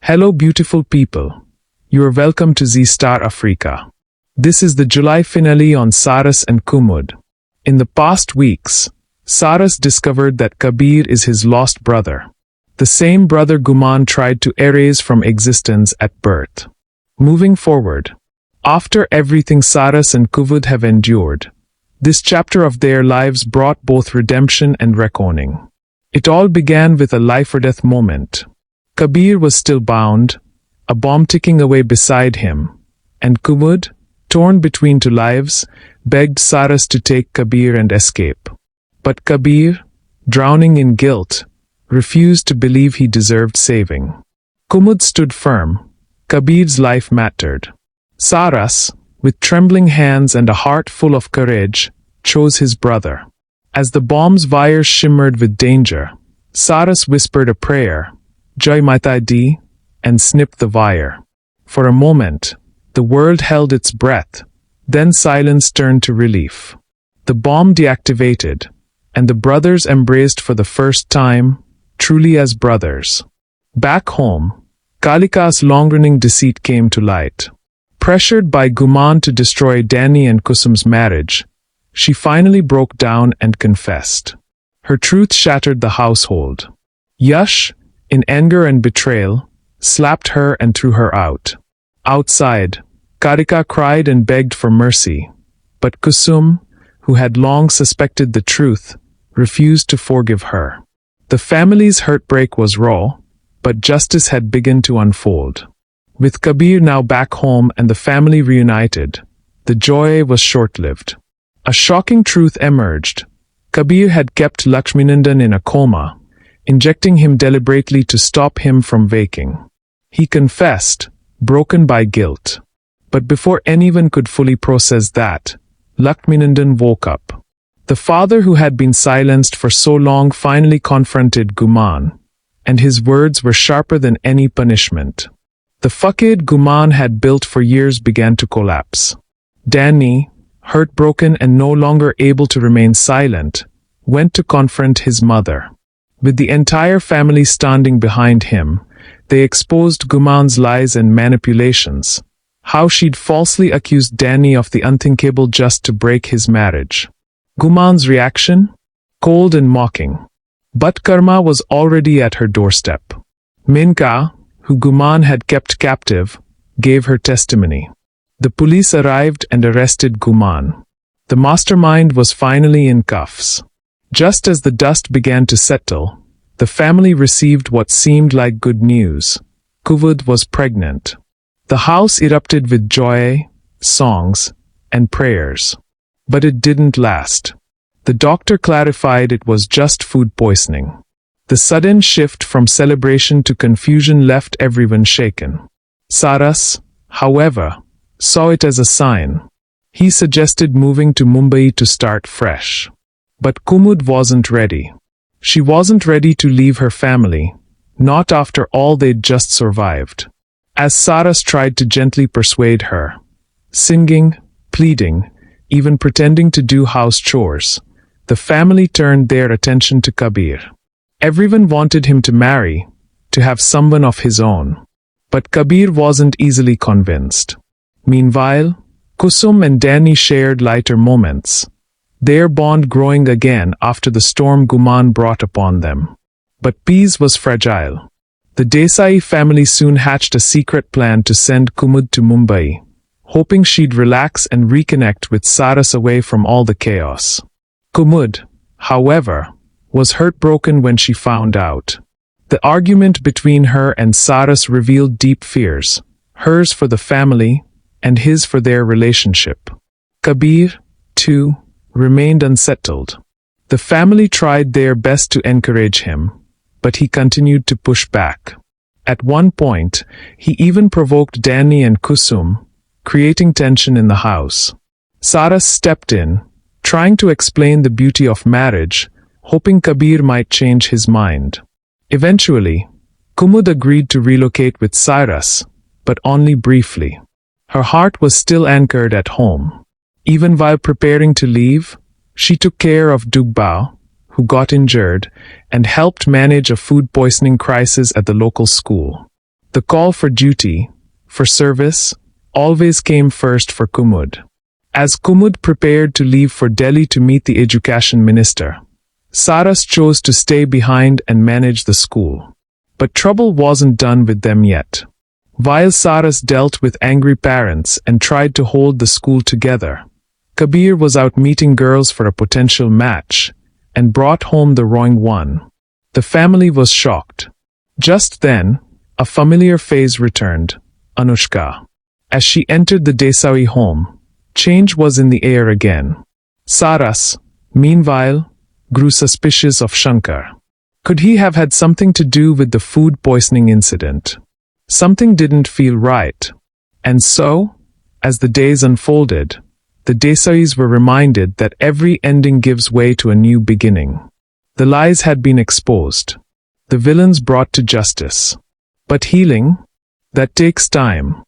Hello beautiful people. You are welcome to Z Star Africa. This is the July finale on Saras and Kumud. In the past weeks, Saras discovered that Kabir is his lost brother. The same brother Guman tried to erase from existence at birth. Moving forward, after everything Saras and Kumud have endured, this chapter of their lives brought both redemption and reckoning. It all began with a life-or-death moment. Kabir was still bound, a bomb ticking away beside him, and Kumud, torn between two lives, begged Saras to take Kabir and escape. But Kabir, drowning in guilt, refused to believe he deserved saving. Kumud stood firm. Kabir's life mattered. Saras, with trembling hands and a heart full of courage, chose his brother. As the bomb's wires shimmered with danger, Saras whispered a prayer, Jai Mata Di, and snipped the wire. For a moment, the world held its breath, then silence turned to relief. The bomb deactivated, and the brothers embraced for the first time, truly as brothers. Back home, Kalika's long-running deceit came to light. Pressured by Guman to destroy Danny and Kusum's marriage, she finally broke down and confessed. Her truth shattered the household. Yash, in anger and betrayal, slapped her and threw her out. Outside, Kalika cried and begged for mercy, but Kusum, who had long suspected the truth, refused to forgive her. The family's heartbreak was raw, but justice had begun to unfold. With Kabir now back home and the family reunited, the joy was short-lived. A shocking truth emerged. Kabir had kept Lakshminandan in a coma, injecting him deliberately to stop him from waking. He confessed, broken by guilt. But before anyone could fully process that, Lakshminandan woke up. The father who had been silenced for so long finally confronted Guman, and his words were sharper than any punishment. The facade Guman had built for years began to collapse. Danny, heartbroken and no longer able to remain silent, went to confront his mother. With the entire family standing behind him, they exposed Guman's lies and manipulations, how she'd falsely accused Danny of the unthinkable just to break his marriage. Guman's reaction? Cold and mocking. But Karma was already at her doorstep. Minka, who Guman had kept captive, gave her testimony. The police arrived and arrested Guman. The mastermind was finally in cuffs. Just as the dust began to settle, the family received what seemed like good news. Kumud was pregnant. The house erupted with joy, songs, and prayers. But it didn't last. The doctor clarified it was just food poisoning. The sudden shift from celebration to confusion left everyone shaken. Saras, however, saw it as a sign. He suggested moving to Mumbai to start fresh. But Kumud wasn't ready. She wasn't ready to leave her family, not after all they'd just survived. As Saras tried to gently persuade her, singing, pleading, even pretending to do house chores, the family turned their attention to Kabir. Everyone wanted him to marry, to have someone of his own. But Kabir wasn't easily convinced. Meanwhile, Kusum and Danny shared lighter moments, their bond growing again after the storm Guman brought upon them. But peace was fragile. The Desai family soon hatched a secret plan to send Kumud to Mumbai, hoping she'd relax and reconnect with Saras away from all the chaos. Kumud, however, was heartbroken when she found out. The argument between her and Saras revealed deep fears, hers for the family, and his for their relationship. Kabir, too, remained unsettled. The family tried their best to encourage him, but he continued to push back. At one point, he even provoked Danny and Kusum, creating tension in the house. Saras stepped in, trying to explain the beauty of marriage, hoping Kabir might change his mind. Eventually, Kumud agreed to relocate with Saras, but only briefly. Her heart was still anchored at home. Even while preparing to leave, she took care of Dugbao, who got injured, and helped manage a food poisoning crisis at the local school. The call for duty, for service, always came first for Kumud. As Kumud prepared to leave for Delhi to meet the education minister, Saras chose to stay behind and manage the school. But trouble wasn't done with them yet. While Saras dealt with angry parents and tried to hold the school together, Kabir was out meeting girls for a potential match and brought home the wrong one. The family was shocked. Just then, a familiar face returned, Anushka. As she entered the Desai home, change was in the air again. Saras, meanwhile, grew suspicious of Shankar. Could he have had something to do with the food poisoning incident? Something didn't feel right. And so, as the days unfolded, the Desais were reminded that every ending gives way to a new beginning. The lies had been exposed, the villains brought to justice. But healing? That takes time.